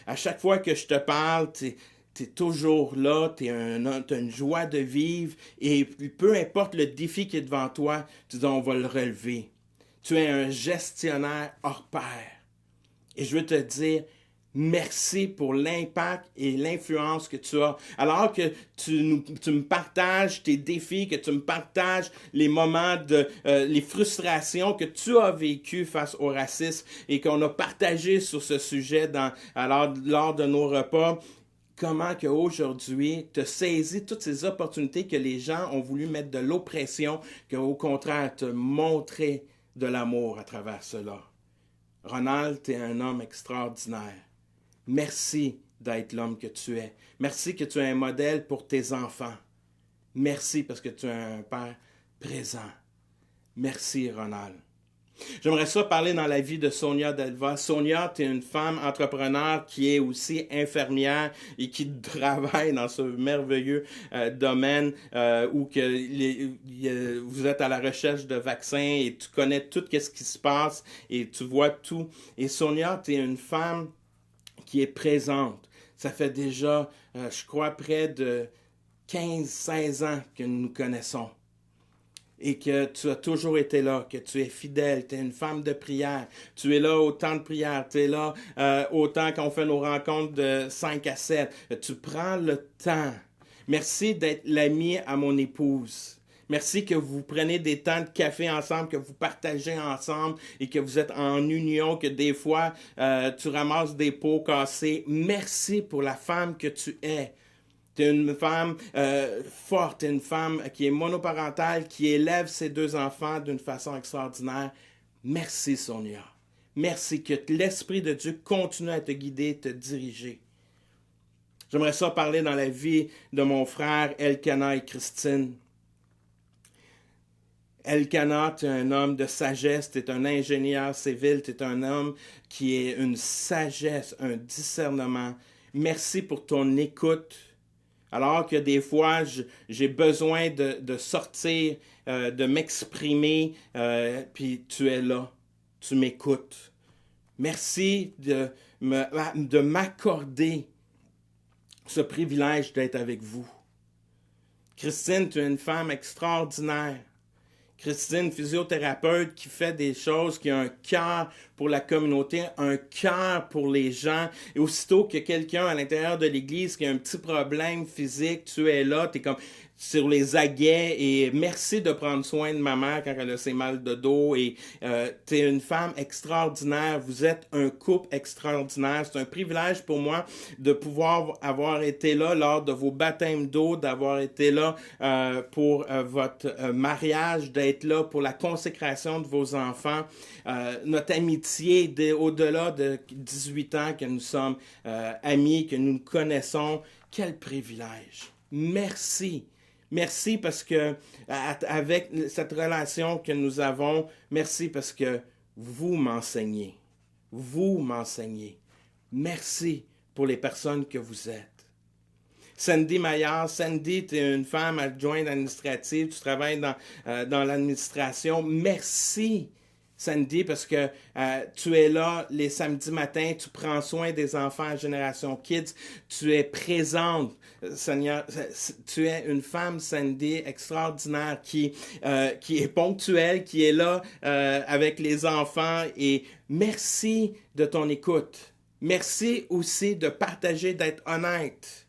[SPEAKER 1] À chaque fois que je te parle, tu es toujours là, tu as une joie de vivre et peu importe le défi qui est devant toi, tu dis on va le relever. Tu es un gestionnaire hors pair. Et je veux te dire, merci pour l'impact et l'influence que tu as. Alors que tu me partages tes défis, que tu me partages les moments les frustrations que tu as vécues face au racisme et qu'on a partagé sur ce sujet lors de nos repas. Comment qu'aujourd'hui, tu as saisi toutes ces opportunités que les gens ont voulu mettre de l'oppression, qu'au contraire, te montrer de l'amour à travers cela. Ronald, tu es un homme extraordinaire. Merci d'être l'homme que tu es. Merci que tu es un modèle pour tes enfants. Merci parce que tu es un père présent. Merci, Ronald. J'aimerais ça parler dans la vie de Sonia Delva. Sonia, tu es une femme entrepreneur qui est aussi infirmière et qui travaille dans ce merveilleux domaine où vous êtes à la recherche de vaccins et tu connais tout ce qui se passe et tu vois tout. Et Sonia, tu es une femme qui est présente. Ça fait déjà, je crois, près de 15-16 ans que nous nous connaissons. Et que tu as toujours été là, que tu es fidèle, tu es une femme de prière, tu es là au temps de prière, tu es là au temps qu'on fait nos rencontres de 5 à 7. Tu prends le temps. Merci d'être l'ami à mon épouse. Merci que vous prenez des temps de café ensemble, que vous partagez ensemble et que vous êtes en union, que des fois tu ramasses des pots cassés. Merci pour la femme que tu es. Tu es une femme forte, une femme qui est monoparentale, qui élève ses 2 enfants d'une façon extraordinaire. Merci, Sonia. Merci que l'Esprit de Dieu continue à te guider, te diriger. J'aimerais ça parler dans la vie de mon frère Elkanah et Christine. Elkanah, tu es un homme de sagesse, tu es un ingénieur civil, tu es un homme qui est une sagesse, un discernement. Merci pour ton écoute. Alors que des fois, j'ai besoin de sortir, de m'exprimer, puis tu es là, tu m'écoutes. Merci de m'accorder ce privilège d'être avec vous. Christine, tu es une femme extraordinaire. Christine, physiothérapeute qui fait des choses, qui a un cœur pour la communauté, un cœur pour les gens. Et aussitôt que quelqu'un à l'intérieur de l'Église qui a un petit problème physique, tu es là, tu es comme sur les aguets et merci de prendre soin de ma mère quand elle a ses mal de dos et tu es une femme extraordinaire, vous êtes un couple extraordinaire, c'est un privilège pour moi de pouvoir avoir été là lors de vos baptêmes d'eau, d'avoir été là pour votre mariage, d'être là pour la consécration de vos enfants, notre amitié au-delà de 18 ans que nous sommes amis, que nous nous connaissons, quel privilège, merci. Merci parce que, avec cette relation que nous avons, merci parce que vous m'enseignez. Vous m'enseignez. Merci pour les personnes que vous êtes. Sandy Maillard, Sandy, tu es une femme adjointe administrative, tu travailles dans l'administration. Merci, Sandy, parce que tu es là les samedis matins, tu prends soin des enfants à Génération Kids, tu es présente, Seigneur, tu es une femme, Sandy, extraordinaire, qui est ponctuelle, qui est là avec les enfants, et merci de ton écoute. Merci aussi de partager, d'être honnête.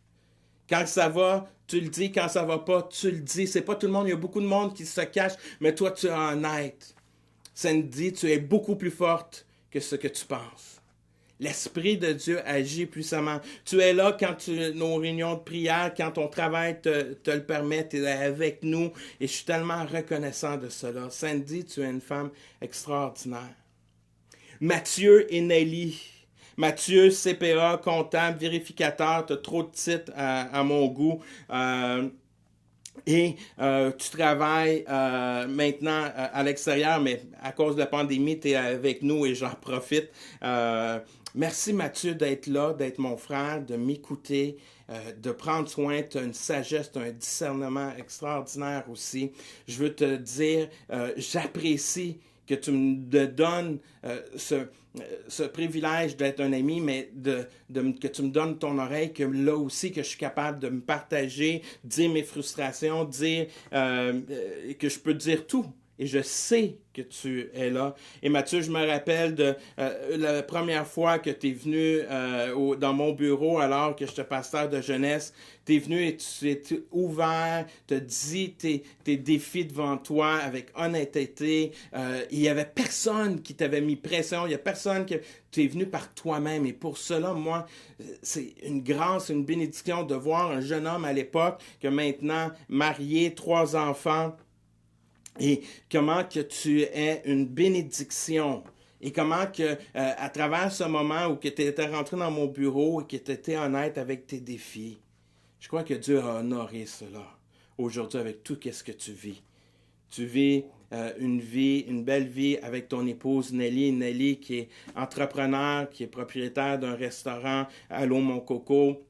[SPEAKER 1] Quand ça va, tu le dis, quand ça va pas, tu le dis. C'est pas tout le monde, il y a beaucoup de monde qui se cache, mais toi, tu es honnête. Sandy, tu es beaucoup plus forte que ce que tu penses. L'Esprit de Dieu agit puissamment. Tu es là quand nos réunions de prière, quand ton travail te le permet, tu es avec nous. Et je suis tellement reconnaissant de cela. Sandy, tu es une femme extraordinaire. Mathieu et Nelly. Mathieu, CPA, comptable, vérificateur, tu as trop de titres à mon goût. Et tu travailles maintenant à l'extérieur, mais à cause de la pandémie, tu es avec nous et j'en profite. Merci Mathieu d'être là, d'être mon frère, de m'écouter, de prendre soin. Tu as une sagesse, tu as un discernement extraordinaire aussi. Je veux te dire, j'apprécie que tu me donnes ce privilège d'être un ami, mais que tu me donnes ton oreille, que là aussi, que je suis capable de me partager, dire mes frustrations, dire que je peux dire tout. Et je sais que tu es là. Et Mathieu, je me rappelle de la première fois que tu es venu dans mon bureau alors que j'étais pasteur de jeunesse. Tu es venu et tu es ouvert, tu as dit tes défis devant toi avec honnêteté. Il n'y avait personne qui t'avait mis pression. Il n'y a personne qui... Tu es venu par toi-même. Et pour cela, moi, c'est une grâce, une bénédiction de voir un jeune homme à l'époque que maintenant, marié, 3 enfants, et comment que tu es une bénédiction. Et comment que, à travers ce moment où tu étais rentré dans mon bureau et que tu étais honnête avec tes défis, je crois que Dieu a honoré cela aujourd'hui avec tout ce que tu vis. Tu vis une belle vie avec ton épouse Nelly. Nelly qui est entrepreneur, qui est propriétaire d'un restaurant, Allô Mon Coco.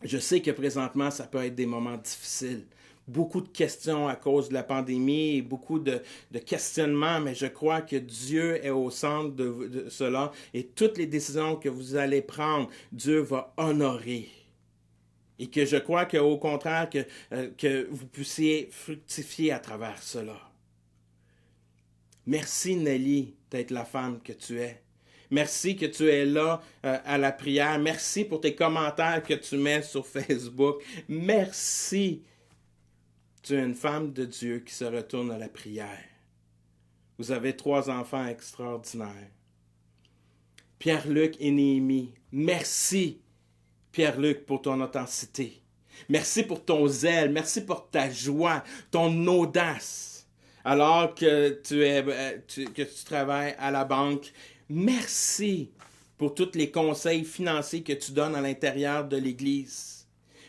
[SPEAKER 1] Je sais que présentement, ça peut être des moments difficiles. Beaucoup de questions à cause de la pandémie et beaucoup de questionnements, mais je crois que Dieu est au centre de cela et toutes les décisions que vous allez prendre, Dieu va honorer. Et que je crois qu'au contraire, que vous puissiez fructifier à travers cela. Merci Nelly d'être la femme que tu es. Merci que tu es là à la prière. Merci pour tes commentaires que tu mets sur Facebook. Merci. Tu es une femme de Dieu qui se retourne à la prière. Vous avez 3 enfants extraordinaires. Pierre-Luc et Néhémie, merci Pierre-Luc pour ton authenticité. Merci pour ton zèle, merci pour ta joie, ton audace. Alors que tu travailles à la banque, merci pour tous les conseils financiers que tu donnes à l'intérieur de l'Église.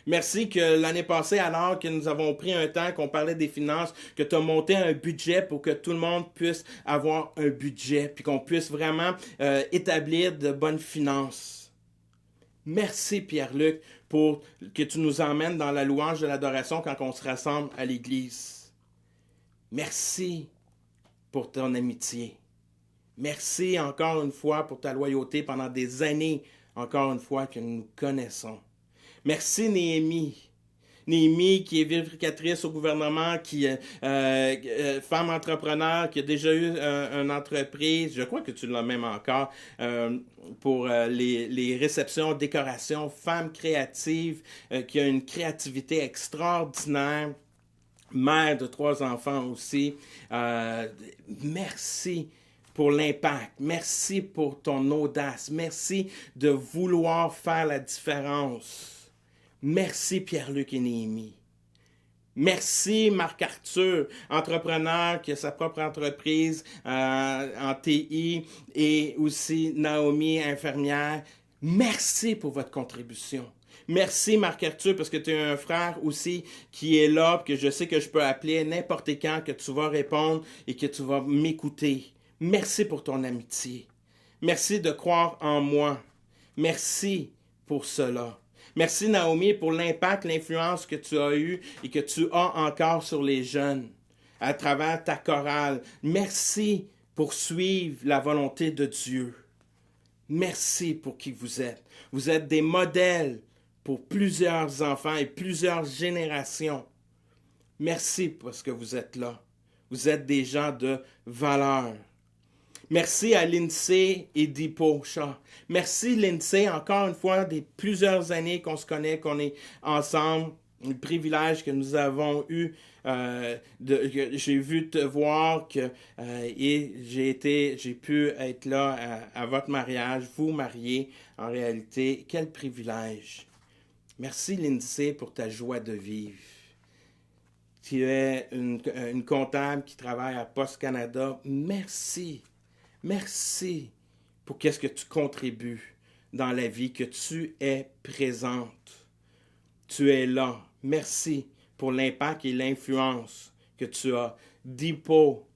[SPEAKER 1] Merci que l'année passée, alors que nous avons pris un temps, qu'on parlait des finances, que tu as monté un budget pour que tout le monde puisse avoir un budget, puis qu'on puisse vraiment établir de bonnes finances. Merci Pierre-Luc pour que tu nous emmènes dans la louange de l'adoration quand on se rassemble à l'Église. Merci pour ton amitié. Merci encore une fois pour ta loyauté pendant des années, encore une fois, que nous connaissons. Merci Néhémie. Néhémie qui est vérificatrice au gouvernement, qui est femme entrepreneur, qui a déjà eu une entreprise, je crois que tu l'as même encore, pour les réceptions, décorations, femme créative, qui a une créativité extraordinaire, mère de 3 enfants aussi. Merci pour l'impact. Merci pour ton audace. Merci de vouloir faire la différence. Merci Pierre-Luc et Néhémie. Merci Marc-Arthur, entrepreneur qui a sa propre entreprise en TI et aussi Naomi, infirmière. Merci pour votre contribution. Merci Marc-Arthur parce que tu es un frère aussi qui est là, que je sais que je peux appeler n'importe quand, que tu vas répondre et que tu vas m'écouter. Merci pour ton amitié. Merci de croire en moi. Merci pour cela. Merci Naomi pour l'impact, l'influence que tu as eue et que tu as encore sur les jeunes à travers ta chorale. Merci pour suivre la volonté de Dieu. Merci pour qui vous êtes. Vous êtes des modèles pour plusieurs enfants et plusieurs générations. Merci parce que vous êtes là. Vous êtes des gens de valeur. Merci à Lindsay et Dipo Shaw. Merci Lindsay, encore une fois, des plusieurs années qu'on se connaît, qu'on est ensemble. le privilège que nous avons eu, j'ai vu te voir et j'ai pu être là à votre mariage, vous mariés en réalité. Quel privilège. Merci Lindsay pour ta joie de vivre. Tu es une comptable qui travaille à Poste Canada. Merci. Merci pour qu'est-ce que tu contribues dans la vie, que tu es présente. Tu es là. Merci pour l'impact et l'influence que tu as. Dipo,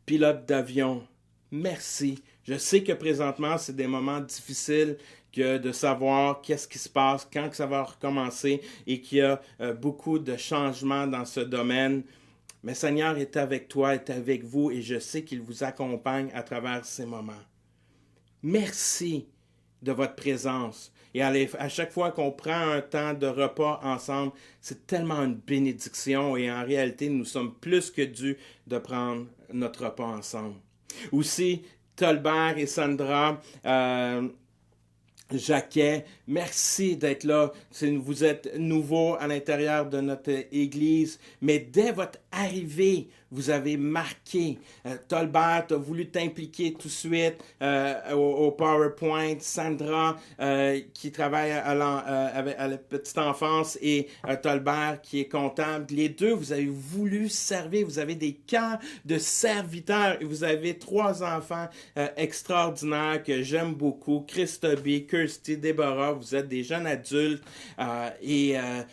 [SPEAKER 1] pilote d'avion, merci. Je sais que présentement, c'est des moments difficiles que de savoir qu'est-ce qui se passe, quand que ça va recommencer et qu'il y a beaucoup de changements dans ce domaine. Mais Seigneur est avec toi, est avec vous et je sais qu'il vous accompagne à travers ces moments. Merci de votre présence. Et à chaque fois qu'on prend un temps de repas ensemble, c'est tellement une bénédiction et en réalité, nous sommes plus que dus de prendre notre repas ensemble. Aussi, Tolbert et Sandra, Jacquet, merci d'être là. Vous êtes nouveau à l'intérieur de notre Église, mais dès votre arrivée, vous avez marqué. Tolbert a voulu t'impliquer tout de suite au PowerPoint. Sandra, qui travaille à la petite enfance, et Tolbert, qui est comptable. Les deux, vous avez voulu servir. Vous avez des cœurs de serviteurs. Et vous avez 3 enfants extraordinaires que j'aime beaucoup. Christobie, Kirsty, Déborah, vous êtes des jeunes adultes. Je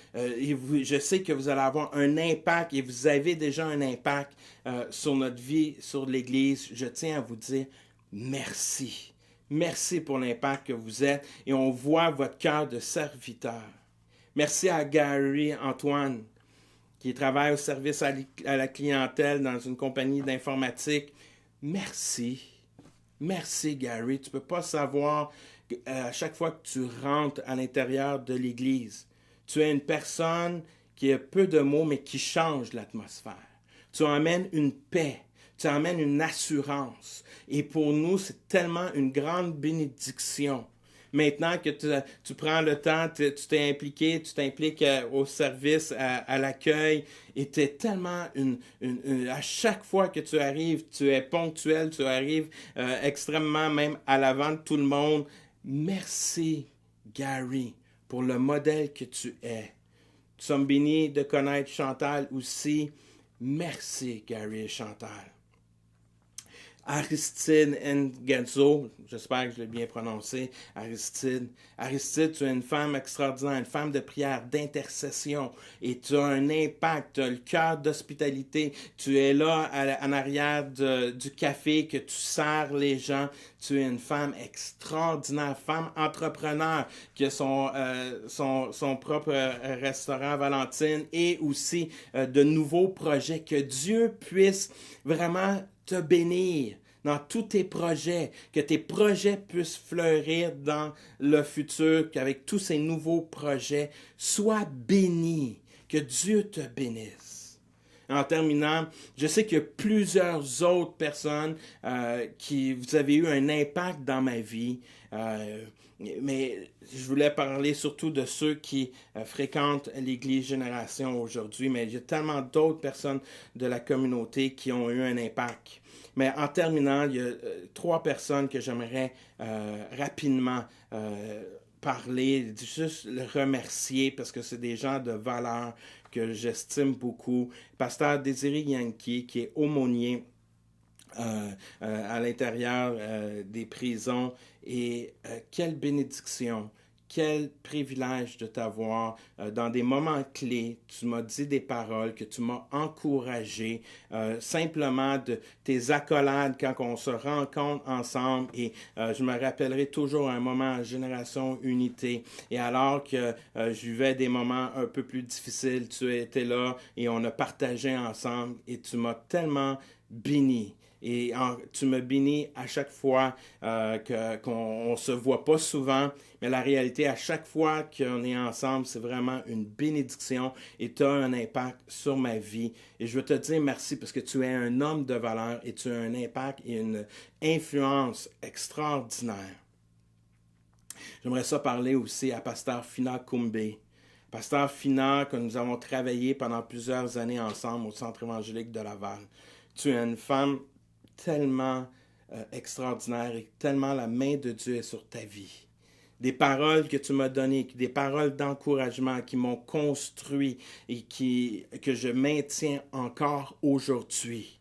[SPEAKER 1] sais que vous allez avoir un impact et vous avez déjà un impact sur notre vie, sur l'Église. Je tiens à vous dire merci. Merci pour l'impact que vous êtes et on voit votre cœur de serviteur. Merci à Gary Antoine qui travaille au service à la clientèle dans une compagnie d'informatique. Merci. Merci Gary. Tu ne peux pas savoir à chaque fois que tu rentres à l'intérieur de l'Église, tu es une personne qui a peu de mots mais qui change l'atmosphère. Tu amènes une paix, tu amènes une assurance. Et pour nous, c'est tellement une grande bénédiction. Maintenant que tu prends le temps, tu t'es impliqué, tu t'impliques au service, à l'accueil, et tu es tellement à chaque fois que tu arrives, tu es ponctuel, tu arrives extrêmement même à l'avant de tout le monde. Merci, Gary, pour le modèle que tu es. Nous sommes bénis de connaître Chantal aussi. Merci, Gary et Chantal. Aristide Ngenzo, j'espère que je l'ai bien prononcé, Aristide. Aristide, tu es une femme extraordinaire, une femme de prière, d'intercession, et tu as un impact, tu as le cœur d'hospitalité, tu es là en arrière du café, que tu sers les gens, tu es une femme extraordinaire, femme entrepreneur, qui a son propre restaurant Valentine, et aussi de nouveaux projets, que Dieu puisse vraiment te bénir dans tous tes projets, que tes projets puissent fleurir dans le futur, qu'avec tous ces nouveaux projets, sois béni, que Dieu te bénisse. En terminant, je sais qu'il y a plusieurs autres personnes qui vous avez eu un impact dans ma vie, mais je voulais parler surtout de ceux qui fréquentent l'Église Génération aujourd'hui, mais il y a tellement d'autres personnes de la communauté qui ont eu un impact. Mais en terminant, il y a 3 personnes que j'aimerais rapidement parler, juste le remercier parce que c'est des gens de valeur que j'estime beaucoup. Pasteur Désiré Yankee, qui est aumônier à l'intérieur des prisons. Et quelle bénédiction, quel privilège de t'avoir dans des moments clés. Tu m'as dit des paroles, que tu m'as encouragé, simplement de tes accolades quand on se rencontre ensemble. Et je me rappellerai toujours un moment en Génération Unité. Et alors que je vivais des moments un peu plus difficiles, tu étais là et on a partagé ensemble et tu m'as tellement béni. Et tu me bénis à chaque fois qu'on ne se voit pas souvent, mais la réalité, à chaque fois qu'on est ensemble, c'est vraiment une bénédiction et tu as un impact sur ma vie. Et je veux te dire merci parce que tu es un homme de valeur et tu as un impact et une influence extraordinaire. J'aimerais ça parler aussi à Pasteur Fina Koumbe. Pasteur Finard, que nous avons travaillé pendant plusieurs années ensemble au Centre évangélique de Laval. Tu es une femme tellement extraordinaire et tellement la main de Dieu est sur ta vie. Des paroles que tu m'as données, des paroles d'encouragement qui m'ont construit et que je maintiens encore aujourd'hui.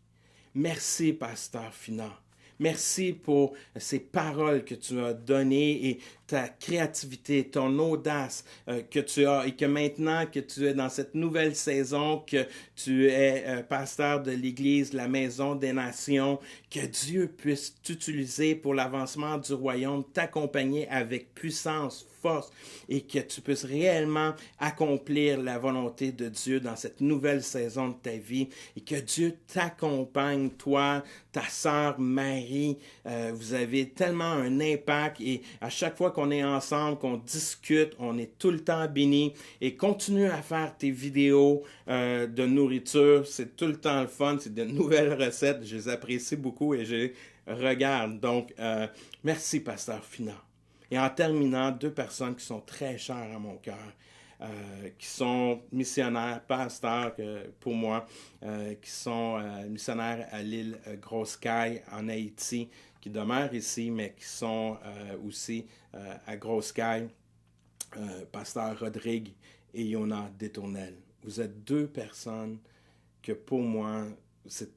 [SPEAKER 1] Merci, Pasteur Finard. Merci pour ces paroles que tu as données et ta créativité, ton audace que tu as et que maintenant que tu es dans cette nouvelle saison, que tu es pasteur de l'Église, la Maison des Nations, que Dieu puisse t'utiliser pour l'avancement du royaume, t'accompagner avec puissance, force et que tu puisses réellement accomplir la volonté de Dieu dans cette nouvelle saison de ta vie et que Dieu t'accompagne, toi, ta sœur Marie. Vous avez tellement un impact et à chaque fois qu'on est ensemble, qu'on discute, on est tout le temps bénis et continue à faire tes vidéos de nourriture. C'est tout le temps le fun, c'est de nouvelles recettes. Je les apprécie beaucoup et je les regarde. Donc, merci, Pasteur Finard. Et en terminant, deux personnes qui sont très chères à mon cœur, qui sont missionnaires, pasteurs pour moi, qui sont missionnaires à l'île Grosse-Caille en Haïti, qui demeurent ici, mais qui sont aussi à Grosse-Caille, pasteur Rodrigue et Yona Détournel. Vous êtes deux personnes que pour moi,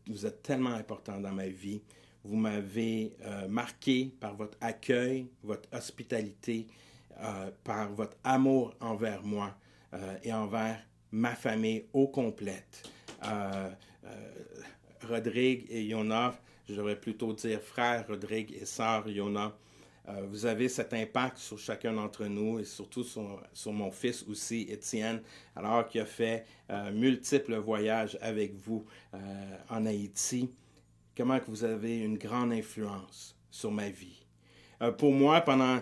[SPEAKER 1] vous êtes tellement importants dans ma vie. Vous m'avez marqué par votre accueil, votre hospitalité, par votre amour envers moi et envers ma famille au complète. Rodrigue et Yona, je devrais plutôt dire frère Rodrigue et sœur Yona, vous avez cet impact sur chacun d'entre nous et surtout sur mon fils aussi, Étienne, alors qu'il a fait multiples voyages avec vous en Haïti. Comment que vous avez une grande influence sur ma vie. Pour moi, pendant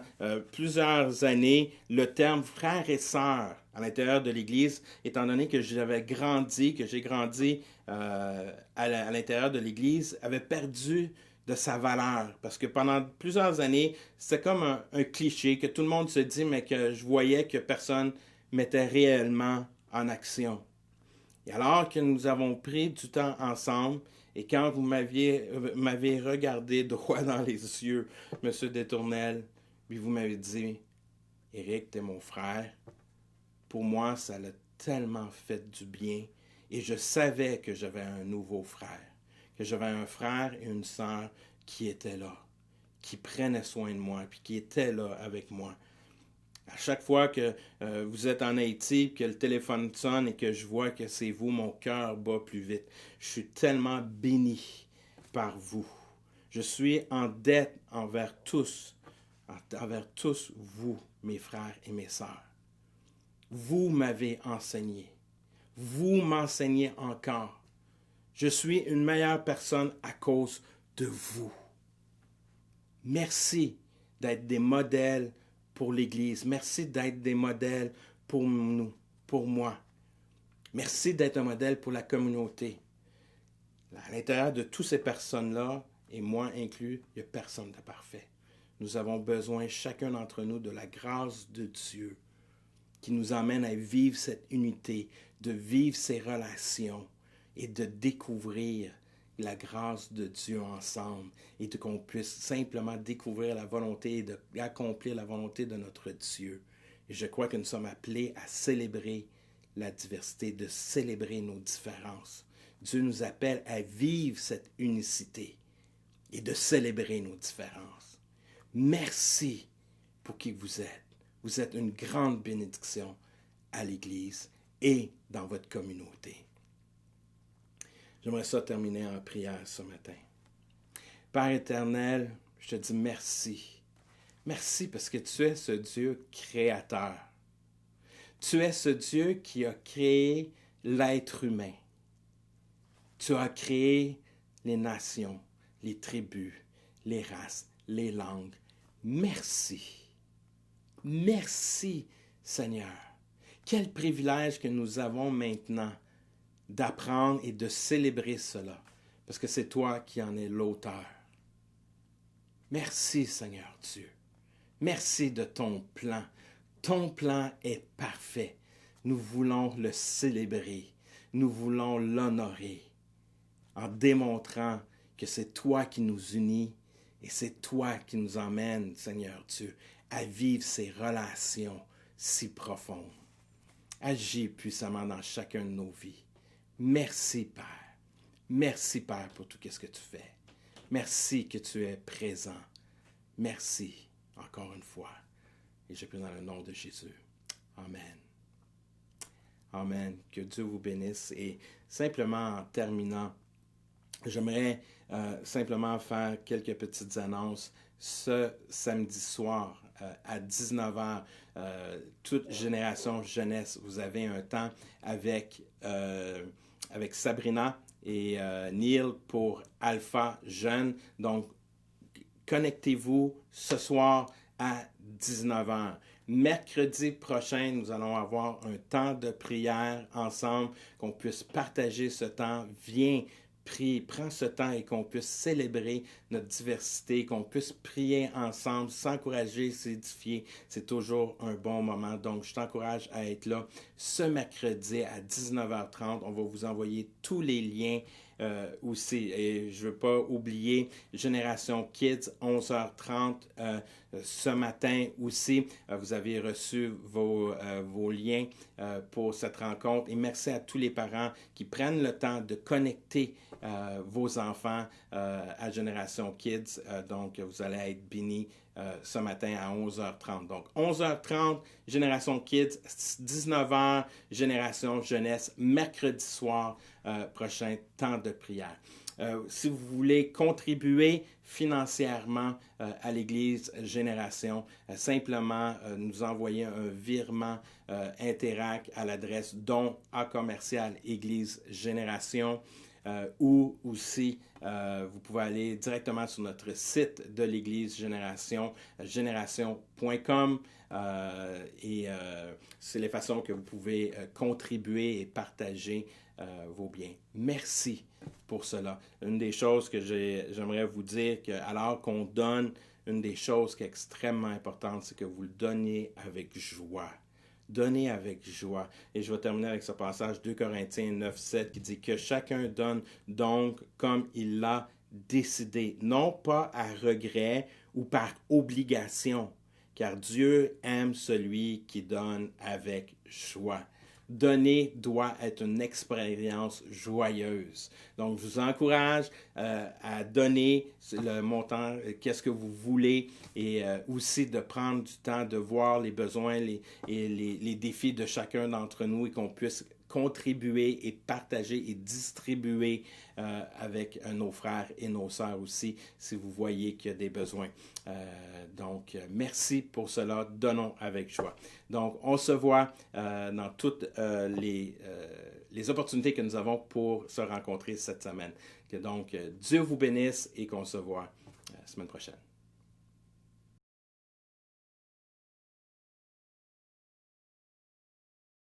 [SPEAKER 1] plusieurs années, le terme frère et sœur à l'intérieur de l'Église, étant donné que j'ai grandi à l'intérieur de l'Église, avait perdu de sa valeur. Parce que pendant plusieurs années, c'était comme un cliché que tout le monde se dit, mais que je voyais que personne mettait réellement en action. Et alors que nous avons pris du temps ensemble, et quand vous m'avez regardé droit dans les yeux, M. Détournel, puis vous m'avez dit, Éric, t'es mon frère, pour moi, ça l'a tellement fait du bien. Et je savais que j'avais un nouveau frère, que j'avais un frère et une sœur qui étaient là, qui prenaient soin de moi, puis qui étaient là avec moi. À chaque fois que vous êtes en Haïti, que le téléphone sonne et que je vois que c'est vous, mon cœur bat plus vite. Je suis tellement béni par vous. Je suis en dette envers tous vous, mes frères et mes sœurs. Vous m'avez enseigné. Vous m'enseignez encore. Je suis une meilleure personne à cause de vous. Merci d'être des modèles pour l'Église. Merci d'être des modèles pour nous, pour moi. Merci d'être un modèle pour la communauté. À l'intérieur de toutes ces personnes-là, et moi inclus, il n'y a personne de parfait. Nous avons besoin, chacun d'entre nous, de la grâce de Dieu qui nous emmène à vivre cette unité, de vivre ces relations et de découvrir la grâce de Dieu ensemble et qu'on puisse simplement découvrir la volonté et d'accomplir la volonté de notre Dieu. Et je crois que nous sommes appelés à célébrer la diversité, de célébrer nos différences. Dieu nous appelle à vivre cette unicité et de célébrer nos différences. Merci pour qui vous êtes. Vous êtes une grande bénédiction à l'Église et dans votre communauté. J'aimerais ça terminer en prière ce matin. Père éternel, je te dis merci. Merci parce que tu es ce Dieu créateur. Tu es ce Dieu qui a créé l'être humain. Tu as créé les nations, les tribus, les races, les langues. Merci. Merci, Seigneur. Quel privilège que nous avons maintenant d'apprendre et de célébrer cela, parce que c'est toi qui en es l'auteur. Merci, Seigneur Dieu. Merci de ton plan. Ton plan est parfait. Nous voulons le célébrer. Nous voulons l'honorer en démontrant que c'est toi qui nous unis et c'est toi qui nous emmène, Seigneur Dieu, à vivre ces relations si profondes. Agis puissamment dans chacun de nos vies. Merci, Père. Merci, Père, pour tout ce que tu fais. Merci que tu es présent. Merci, encore une fois. Et je prie dans le nom de Jésus. Amen. Amen. Que Dieu vous bénisse. Et simplement en terminant, j'aimerais simplement faire quelques petites annonces. Ce samedi soir, à 19h, toute génération jeunesse, vous avez un temps avec Sabrina et Neil pour Alpha Jeune. Donc, connectez-vous ce soir à 19h. Mercredi prochain, nous allons avoir un temps de prière ensemble, qu'on puisse partager ce temps. Viens, prie, prends ce temps et qu'on puisse célébrer notre diversité, qu'on puisse prier ensemble, s'encourager, s'édifier. C'est toujours un bon moment. Donc, je t'encourage à être là ce mercredi à 19h30. On va vous envoyer tous les liens aussi. Et je ne veux pas oublier Génération Kids, 11h30 ce matin aussi. Vous avez reçu vos liens pour cette rencontre. Et merci à tous les parents qui prennent le temps de connecter vos enfants à Génération Kids. Donc, vous allez être bénis ce matin à 11h30. Donc, 11h30, Génération Kids, 19h, Génération Jeunesse, mercredi soir prochain, temps de prière. Si vous voulez contribuer financièrement à l'Église Génération, simplement nous envoyer un virement Interac à l'adresse don@Église Génération. Ou aussi, vous pouvez aller directement sur notre site de l'Église Génération, génération.com. Et c'est les façons que vous pouvez contribuer et partager vos biens. Merci pour cela. Une des choses que j'aimerais vous dire, que alors qu'on donne, une des choses qui est extrêmement importante, c'est que vous le donniez avec joie. Donnez avec joie. Et je vais terminer avec ce passage 2 Corinthiens 9:7 qui dit que chacun donne donc comme il l'a décidé, non pas à regret ou par obligation, car Dieu aime celui qui donne avec joie. Donner doit être une expérience joyeuse. Donc, je vous encourage à donner le montant, qu'est-ce que vous voulez, et aussi de prendre du temps de voir les besoins et les défis de chacun d'entre nous et qu'on puisse contribuer et partager et distribuer avec nos frères et nos sœurs aussi, si vous voyez qu'il y a des besoins. Donc, merci pour cela. Donnons avec joie. Donc, on se voit dans toutes les opportunités que nous avons pour se rencontrer cette semaine. Donc, Dieu vous bénisse et qu'on se voit la semaine prochaine.